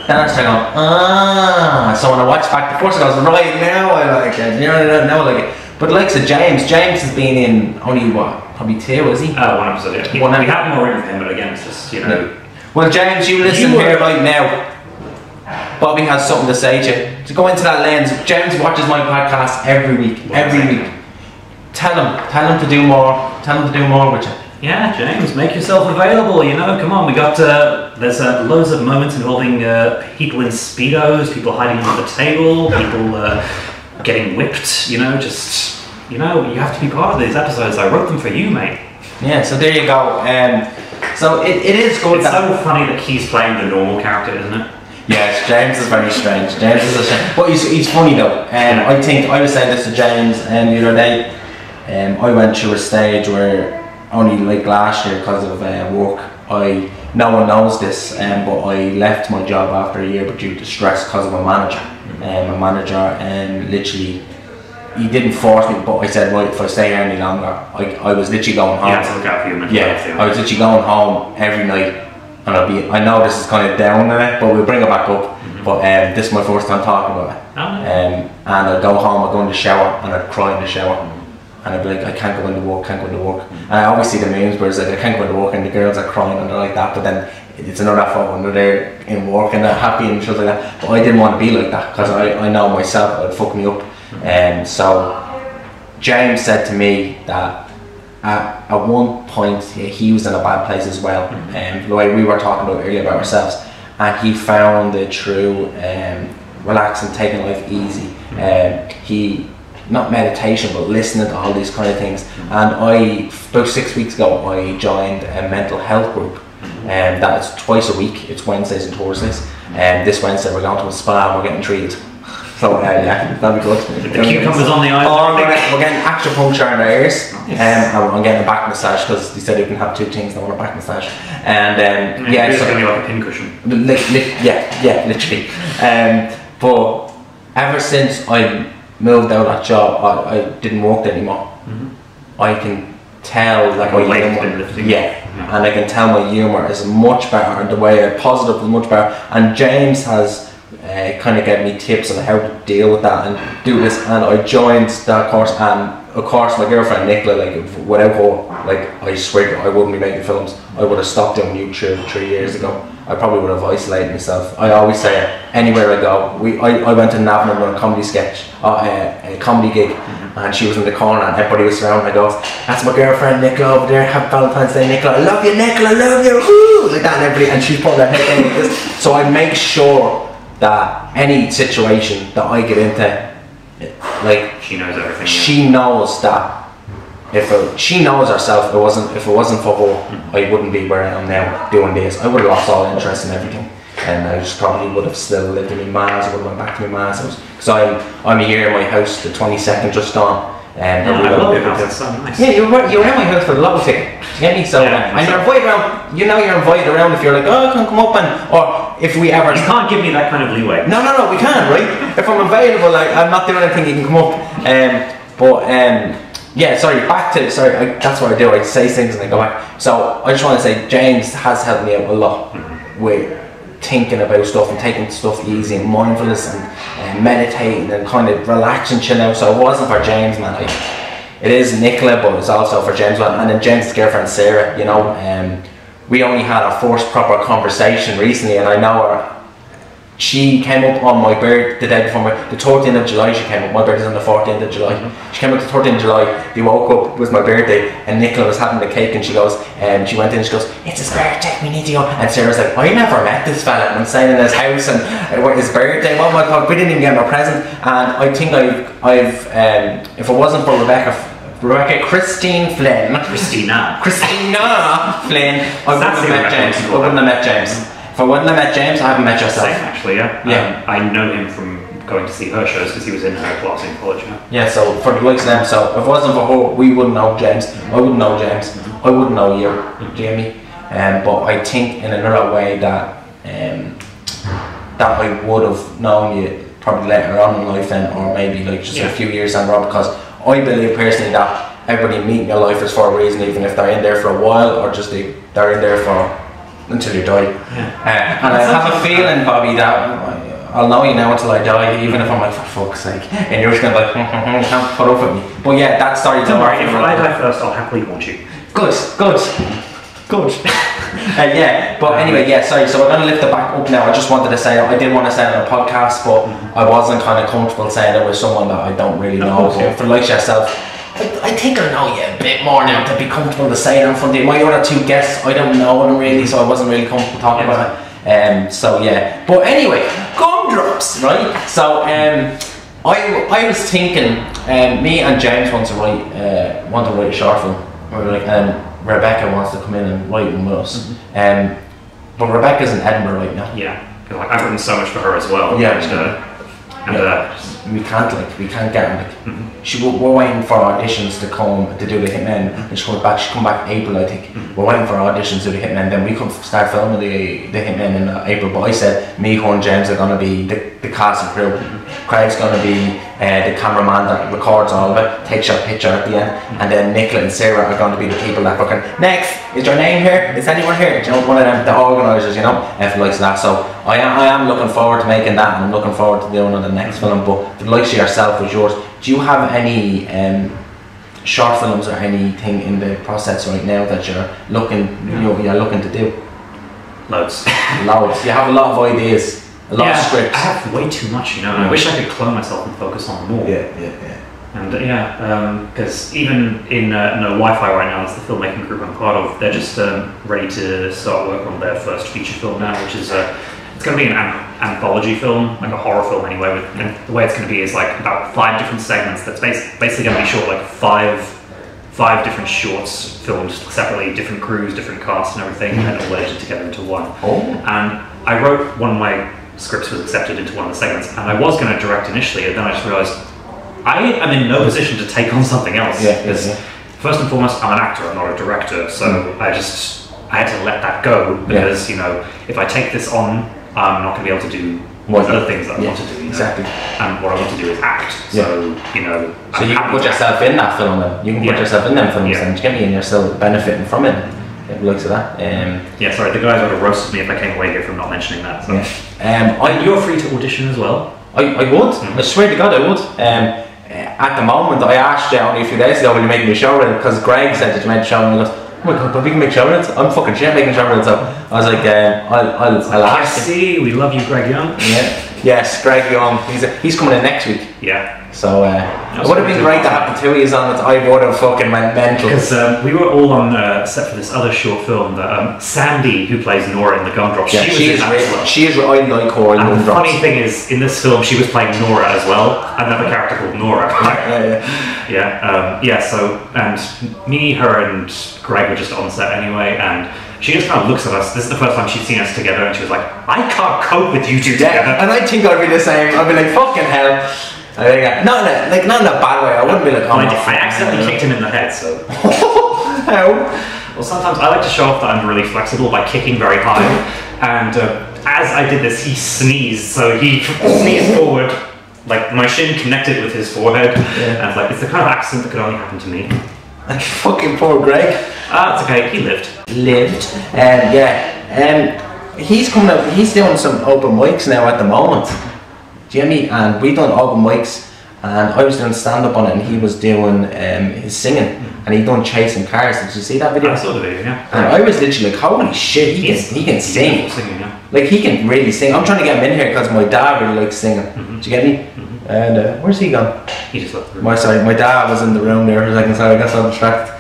then I started going, so when I watched back the first, I goes, right, now I like it, now I like it. But like I said, James has been in only probably 2, is he? One episode, yeah. We have more in with him, but again, it's just, Well, James, you listen here right now. Bobby has something to say to you. To go into that lens, James watches my podcast every week. Tell him to do more. Tell him to do more with you. Yeah, James, make yourself available. Come on, we got there's loads of moments involving people in speedos, people hiding under the table, people getting whipped. You have to be part of these episodes. I wrote them for you, mate. Yeah, so there you go. So it is good. It's so funny that he's playing the normal character, isn't it? Yes, James is very strange. James is a strange, but he's funny though. I think I was saying this to James the other day. I went through a stage where only like last year because of work, no one knows this, but I left my job after a year, but due to stress because of my manager. My manager literally, he didn't force me, but I said, right, if I stay here any longer, I was literally going home. Yeah, to look out for you. I was literally going home every night, and I know this is kind of down in it, but we'll bring it back up. But this is my first time talking about it. And I'd go home, I'd go in the shower, and I'd cry in the shower. And I'd be like, I can't go into work, can't go into work. And I always see the memes where it's like, I can't go into work, and the girls are crying and they're like that, but then it's another photo when they're there in work and they're happy and stuff like that. But I didn't want to be like that because I know myself it would fuck me up. So James said to me that at one point he was in a bad place as well. The way we were talking about earlier about ourselves, and he found it through relaxing, taking life easy. He not meditation, but listening to all these kind of things. And about 6 weeks ago, I joined a mental health group That is twice a week. It's Wednesdays and Thursdays. And this Wednesday we're going to a spa and we're getting treated. So yeah, that'll be good. The cucumbers on the eyes. Oh, we're getting acupuncture in our ears. I'm getting a back massage because they said you can have 2 things. I want a back massage. And yeah, it's going to be like a pincushion. Yeah, literally. But ever since I moved out of that job, I didn't work there anymore. I can tell like my humour, and I can tell my humour is much better, and the way I positive is much better. And James has kind of gave me tips on how to deal with that and do this, and I joined that course. And of course, my girlfriend Nicola, like without her, like I swear I wouldn't be making films. I would have stopped doing YouTube 3 years ago. I probably would have isolated myself. I always say it, anywhere I go. I went to Navan on a comedy sketch, a comedy gig, and she was in the corner and everybody was surrounding. I goes, "That's my girlfriend Nicola over there. Happy Valentine's Day, Nicola. I love you, Nicola. I love you." Woo! Like that, and everybody, and she's putting her head down like this. So I make sure that any situation that I get into, like she knows everything. She knows that. She knows herself. If it wasn't for her, I wouldn't be where I am now doing this. I would have lost all interest in everything, and I just probably would have still lived in my ma's. I would have went back to my ma's house because I'm here in my house. The 22nd just gone. I love your house. It's so nice. Yeah, you're in my house for the lotto ticket. Do you get me? So and you're invited around. You know you're invited around if you're like, oh, I can come up or if we ever. You can't give me that kind of leeway. No, we can't, right? If I'm available, like I'm not doing anything, you can come up. Yeah, that's what I do. I say things and I go back. So I just want to say James has helped me out a lot with thinking about stuff and taking stuff easy and mindfulness and meditating and kind of relaxing, chill out. So it wasn't for James, man. It is Nicola, but it's also for James. And then James' girlfriend Sarah, you know, we only had our first proper conversation recently, and I know her. She came up on my birthday, the day before the 13th of July she came up. My birthday's on the 14th of July. She came up the 13th of July, they woke up, it was my birthday, and Nicola was having the cake and she goes, she went in and she goes, "It's his birthday, we need to go." And Sarah's like, "I never met this fella, and I'm staying in his house and his birthday, what my God, we didn't even get him a present." And I think I've if it wasn't for Christina Flynn, I wouldn't have met James. If I wouldn't have met James, I haven't met yourself. Same, actually, yeah. I know him from going to see her shows because he was in her class in college. Yeah, so for the likes of them, so if it wasn't for her, we wouldn't know James. I wouldn't know James. I wouldn't know you, Jamie. But I think in another way that I would have known you probably later on in life then, or maybe like just a few years down the road, because I believe personally that everybody meeting your life is for a reason, even if they're in there for a while or just they're in there for until you die. And I have a feeling, Bobby, that I'll know you now until I die, even if I'm like, for fuck's sake, and you're just gonna be like, you can't put up with me. But yeah, that story. Don't worry, if I die first, I'll happily haunt you. Good. Yeah, but anyway, sorry, so we're going to lift it back up now. I just wanted to say, I did want to say it on a podcast, but I wasn't kind of comfortable saying it with someone that I don't really know. But for like yourself, I think I know you a bit more now to be comfortable to say it in front of you. My other 2 guests, I don't know them really, so I wasn't really comfortable talking about it. So yeah, but anyway, gumdrops, right? So I was thinking, me and James want to write a short film. We were like, Rebecca wants to come in and write one with us. But Rebecca's in Edinburgh right now. Yeah, because I've written so much for her as well. We can't get her. We're waiting for auditions to come to do the Hitmen, and she come back April, I think. We're waiting for auditions to do the Hitmen, then we could start filming the Hitmen in April. But I said me, her and James are going to be the cast and crew. Craig's going to be the cameraman that records all of it, takes your picture at the end, and then Nicola and Sarah are going to be the people that fucking, next, is your name here? Is anyone here? Do you know, one of them, the organisers, you know, and likes that. So I am looking forward to making that, and I'm looking forward to doing the next film. But the likes of yourself was yours. Do you have any short films or anything in the process right now that you're looking to do? Loads. You have a lot of ideas. A lot of scripts. I have way too much, you know. I wish I could clone myself and focus on more. And because even in Wi-Fi right now, it's the filmmaking group I'm part of. They're just ready to start work on their first feature film now, which is it's going to be an anthology film, like a horror film anyway. And the way it's going to be is like about 5 different segments. That's basically going to be short, like 5 5 different shorts filmed separately, different crews, different casts and everything, and all edited together into one. And I wrote one of my scripts was accepted into one of the segments, and I was going to direct initially, and then I just realised I am in no position to take on something else. Because first and foremost, I'm an actor, I'm not a director, so I had to let that go because you know, if I take this on, I'm not going to be able to do other things that I want to do. Exactly. And what I want to do is act. So you know. So you can put yourself in that film, then you can put yourself in them films, and you get me, and you're still benefiting from it. Looks of that. Sorry, the guys would have roasted me if I came away here from not mentioning that. So. You're free to audition as well. I would. I swear to God, I would. At the moment, I asked you only a few days ago, will you make me a show reel? Because Greg said that you made a show, and he goes, oh my God, but we can make show reels. I'm fucking shit making show reels. So I was like, I'll ask. I see. We love you, Greg Young. Yes, Greg Young. He's coming in next week. Yeah. So it would have been great to have the 2 years on it. I would have fucking went mental. Because we were all on set for this other short film that Sandy, who plays Nora in the Gumdrops, she is I like her in and the funny thing is, in this film, she was playing Nora as well, another character called Nora. So, and me, her, and Greg were just on set anyway, and she just kind of looks at us. This is the first time she's seen us together, and she was like, I can't cope with you two together. And I think I'd be the same. I'd be like, fucking hell. I think not in a bad way. I wouldn't be like, oh, I accidentally kicked him in the head, so. How? Well, sometimes I like to show off that I'm really flexible by kicking very high, and as I did this, he sneezed, so he sneezed forward, like my shin connected with his forehead, and it's like, it's the kind of accident that could only happen to me. Fucking poor Greg. It's okay, he lived. He's coming up, he's doing some open mics now at the moment. Do you get me? And we done open mics, and I was doing stand up on it, and he was doing his singing, and he done chasing cars. Did you see that video? I saw the video, yeah. And I was literally like, holy shit, he can sing. Singing, yeah. Like, he can really sing. I'm trying to get him in here because my dad really likes singing. Do you get me? And where's he gone? He just left the room. My dad was in the room there for a second, so I guess I'm distracted.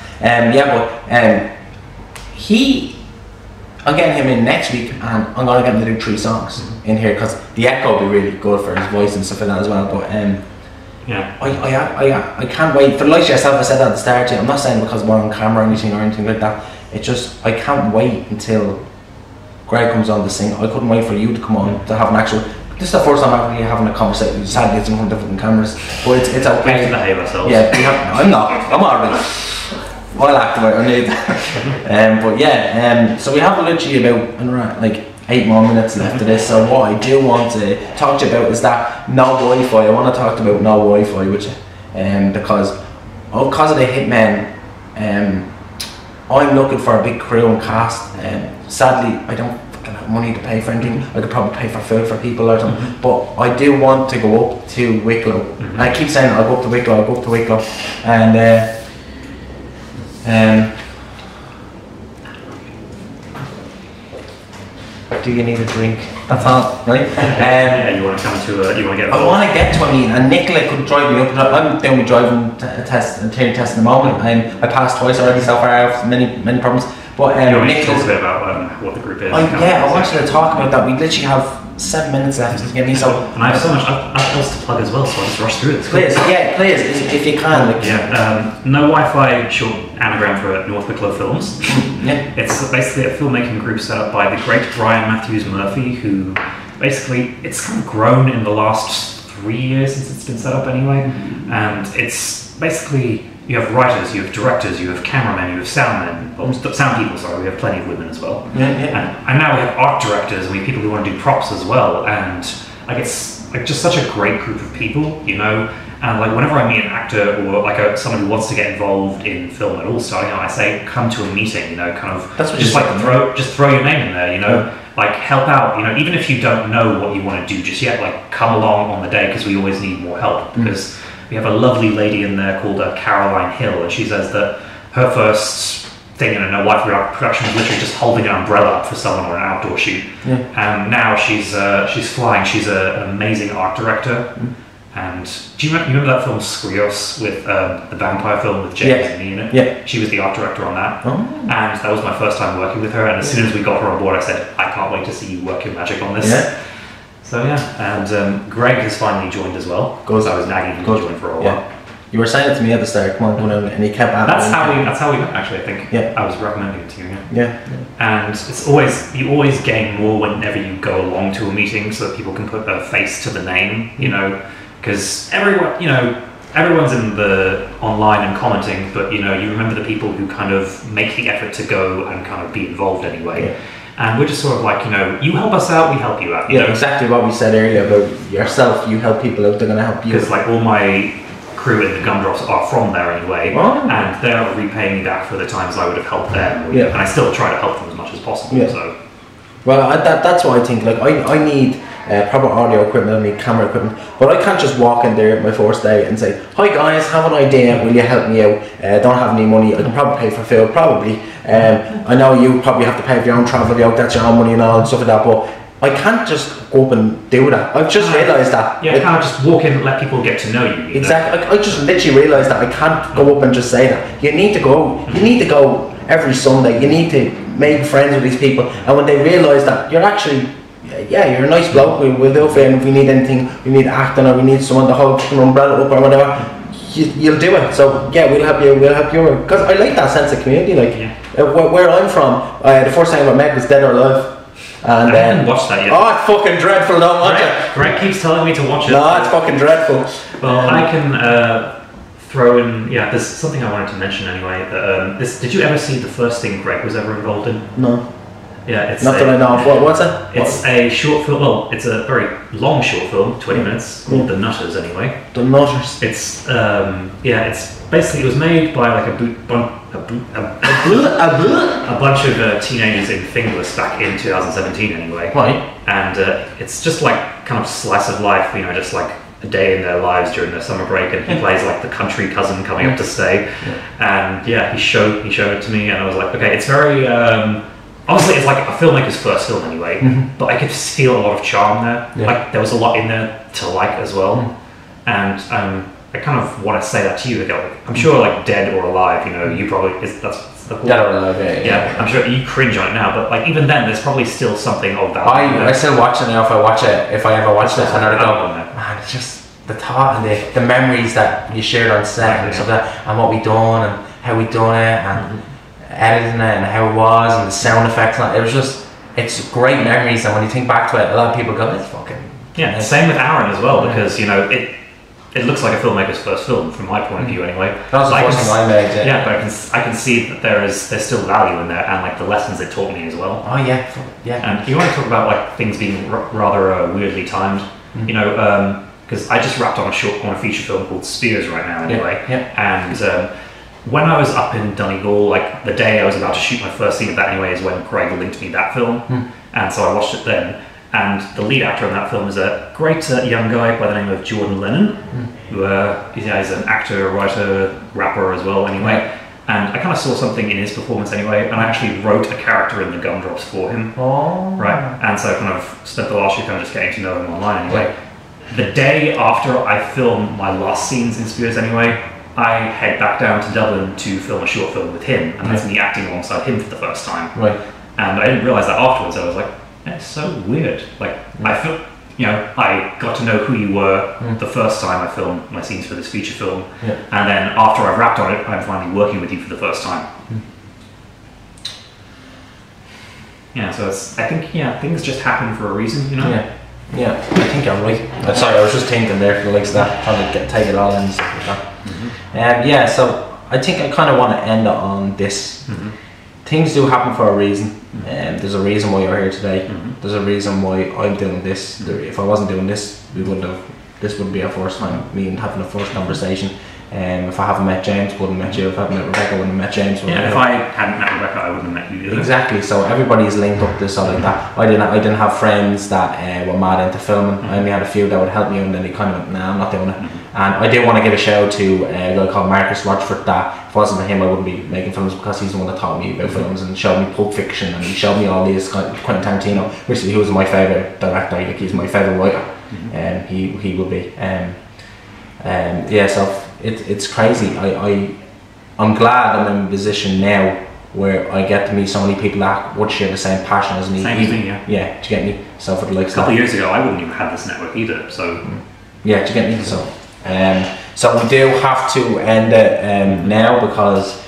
I'm getting him in next week, and I'm going to get him to do 3 songs in here because the echo will be really good for his voice and stuff like that as well. But I can't wait. For like yourself, I said that at the start. I'm not saying because we're on camera or anything like that. It's just I can't wait until Greg comes on to sing. I couldn't wait for you to come on to have an actual. This is the first time I'm actually having a conversation. Sadly, it's in front of different cameras, but it's okay. We need to behave ourselves. Yeah, I'm not. I'm alright. I'll act the way I need. So we have literally about like 8 more minutes left of this. So what I do want to talk to you about is that no Wi-Fi. I want to talk about no Wi-Fi with you, because of the Hitmen, I'm looking for a big crew and cast. Sadly, I don't fucking have money to pay for anything. I could probably pay for food for people or something, but I do want to go up to Wicklow. And I keep saying I'll go up to Wicklow, and do you need a drink? That's all, right? You want to come to? You want to get? I want to get to a meeting, and Nicola could drive me up. I'm doing my driving test and theory test at the moment. I passed twice already so far. I have many problems. But Nicola's a bit about what the group is. I wanted to talk about that. We literally have 7 minutes left to get me. So and I have so much else to plug as well, so I'll just rush through this. Please, if you can. No Wi-Fi, short anagram for North Wicklow Films. It's basically a filmmaking group set up by the great Brian Matthews Murphy, who basically it's kind of grown in the last 3 years since it's been set up anyway, and it's basically. You have writers, you have directors, you have cameramen, you have sound people, sorry, we have plenty of women as well. And now we have art directors, and we have people who want to do props as well, and like it's like just such a great group of people, you know, and like whenever I meet an actor or like someone who wants to get involved in film at all starting out, I say come to a meeting, you know, kind of that's what just like throw your name in there, you know, like help out, you know, even if you don't know what you want to do just yet, like come along on the day because we always need more help because we have a lovely lady in there called Caroline Hill, and she says that her first thing in a no Wi-Fi production was literally just holding an umbrella up for someone or an outdoor shoot. And now she's flying. She's an amazing art director. And do you remember that film Skrios with the vampire film with James and me in it? Yeah. She was the art director on that. And that was my first time working with her. And as soon as we got her on board, I said, I can't wait to see you work your magic on this. So and Greg has finally joined as well. I was nagging him to join for a while. You were saying it to me at the start, come on, and you kept at That's how we met, actually, I think. Yeah. I was recommending it to you, yeah. And you always gain more whenever you go along to a meeting so that people can put a face to the name, you know, because everyone's in the online and commenting, but you remember the people who kind of make the effort to go and kind of be involved anyway. Yeah. And we're just sort of like, you help us out, we help you out. You know? Exactly what we said earlier about yourself. You help people out, they're going to help you. Because like all my crew in the Gumdrops are from there anyway, and they're repaying me back for the times I would have helped them. Yeah. And I still try to help them as much as possible. Yeah. So. Well, that's what I think. Like I need proper audio equipment, I need camera equipment, but I can't just walk in there my first day and say, "Hi guys, have an idea, will you help me out? Don't have any money, I can probably pay for food, probably. I know you probably have to pay for your own travel, that's your own money and all and stuff like that, but I can't just go up and do that. I've just realised that. Yeah, you can't just walk in and let people get to know you. Exactly. I just literally realised that I can't go up and just say that. You need to go. You need to go every Sunday. You need to make friends with these people, and when they realise that you're actually, you're a nice bloke. We'll do it for you. And if we need anything, we need acting, or we need someone to hold an umbrella up or whatever, you'll do it. So yeah, we'll help you. We'll help you. Because I like that sense of community. Like where I'm from, the first time I met was Dead or Alive. And I haven't watched that yet. Oh, it's fucking dreadful, don't watch it. Greg keeps telling me to watch it. No, it's fucking dreadful. Well, I can throw in, there's something I wanted to mention anyway. Did you ever see the first thing Greg was ever involved in? No. Yeah, it's not that I know of. What's it? It's a short film, well, it's a very long short film, 20 minutes, called The Nutters anyway. The Nutters. It's, it's basically, it was made by like a bunch of teenagers in Finglas back in 2017 anyway. Right. And it's just like kind of slice of life, just like a day in their lives during their summer break, and he plays like the country cousin coming up to stay. And he showed it to me, and I was like, okay, it's very obviously it's like a filmmaker's first film anyway, but I could feel a lot of charm there. Like there was a lot in there to like as well. And I kind of want to say that to you. I'm sure, like Dead or Alive, you probably that's the Dead or Alive, yeah. I'm sure you cringe on it now, but like even then, there's probably still something of value. I still watch it now. If I ever watch it, and I go, man, it's just the thought and the memories that you shared on set and stuff like that, and what we done and how we done it and editing it and how it was and the sound effects. And it was just, it's great memories. And when you think back to it, a lot of people go, it's fucking. Yeah, same with Aaron as well, because it looks like a filmmaker's first film from my point of view anyway. That was the first thing I made. Yeah, but I can see that there's still value in there, and like the lessons it taught me as well. Oh yeah. And you want to talk about like things being rather weirdly timed, because I just wrapped on a feature film called Spears right now anyway. And when I was up in Donegal, like the day I was about to shoot my first scene of that anyway, is when Greg linked me that film, and so I watched it then. And the lead actor in that film is a great young guy by the name of Jordan Lennon, who is an actor, writer, rapper as well anyway. And I kind of saw something in his performance anyway, and I actually wrote a character in the Gumdrops for him. Right? And so I kind of spent the last year kind of just getting to know him online anyway. The day after I filmed my last scenes in Spears anyway, I head back down to Dublin to film a short film with him, and that's me acting alongside him for the first time. Right. And I didn't realise that afterwards. I was like, it's so weird. Like, I feel, I got to know who you were the first time I filmed my scenes for this feature film, and then after I've wrapped on it, I'm finally working with you for the first time. So I think things just happen for a reason, Yeah, I think you're right. Sorry, I was just thinking there for the likes of that, trying to take it all in and stuff like that. So I think I kind of want to end it on this. Things do happen for a reason. There's a reason why you're here today. There's a reason why I'm doing this. If I wasn't doing this, this wouldn't be our first time me and having a first conversation. If I haven't met James, wouldn't have met you. If I hadn't met Rebecca, wouldn't have met James. If I hadn't met Rebecca, I wouldn't have met you either. Exactly. So everybody's linked up to this like that. I didn't have friends that were mad into filming. I only had a few that would help me, and then they kind of went, nah, I'm not doing it. And I did want to give a shout out to a guy called Marcus Rochford. That if it wasn't for him, I wouldn't be making films, because he's the one that taught me about films and showed me Pulp Fiction, and he showed me all these Quentin Tarantino, which he was my favourite director. Like, he's my favourite writer, and he will be. So it's crazy. I'm glad I'm in a position now where I get to meet so many people that would share the same passion as me. Same as me, do you get me? So for the likes a couple of years ago, I wouldn't even have this network either. So do you get me? So So we do have to end it now because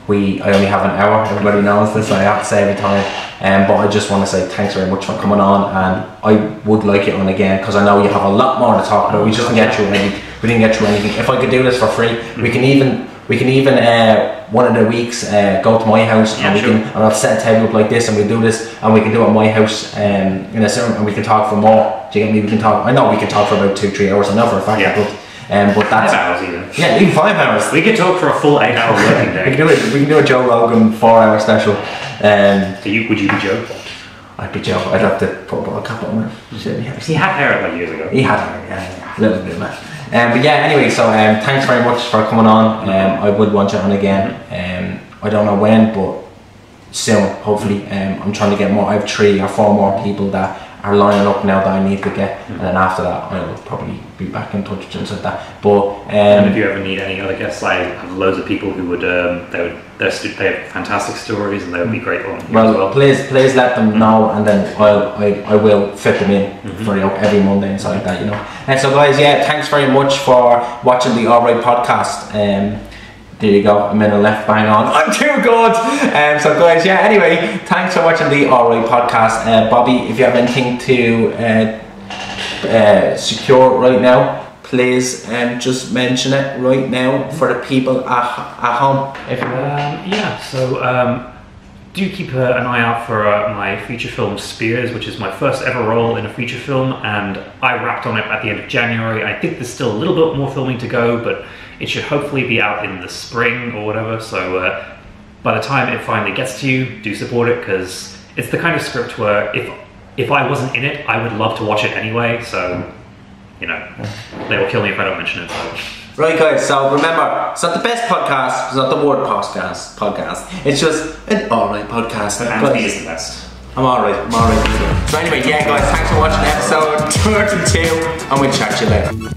I only have an hour. Everybody knows this, I have to say every time. But I just want to say thanks very much for coming on, and I would like you on again because I know you have a lot more to talk about. We just didn't get through anything. We didn't get through anything. If I could do this for free, we can even one of the weeks go to my house and I'll set a table up like this and we do this and we can do it at my house in a certain, and we can talk for more. Do you get me? We can talk. I know we can talk for about 2-3 hours. I know for a fact. But that's 5 hours even. Yeah, even 5 hours. We could talk for a full 8 hour working day. We can do a Joe Rogan 4-hour special. Would you be Joe? I'd be Joe. I'd have to put a ball cap on him. He had hair like years ago. He had hair, yeah, a little bit, man. But yeah, anyway, so thanks very much for coming on. I would want you on again. I don't know when, but soon, hopefully. I'm trying to get more. I have 3 or 4 more people that are lining up now that I need to get, and then after that I'll probably be back in touch with things like that. But and if you ever need any other guests, I have loads of people who would they have fantastic stories and they would be great on. Well, please let them know, and then I will fit them in for every Monday and stuff like that, you know. And so guys, yeah, thanks very much for watching the Alright podcast. There you go, a minute left, bang on. I'm too good. So guys, yeah, anyway, thanks for watching the Alright podcast. Bobby, if you have anything to secure right now, please just mention it right now for the people at home. Do keep an eye out for my feature film Spears, which is my first ever role in a feature film, and I wrapped on it at the end of January. I think there's still a little bit more filming to go, but it should hopefully be out in the spring or whatever, so by the time it finally gets to you, do support it, because it's the kind of script where if I wasn't in it, I would love to watch it anyway, so, you know, they will kill me if I don't mention it. So. Right guys, so remember, it's not the best podcast, it's not the worst podcast, it's just an alright podcast. And he is the best. I'm alright. So anyway, yeah guys, thanks for watching episode 32, and we'll chat to you later.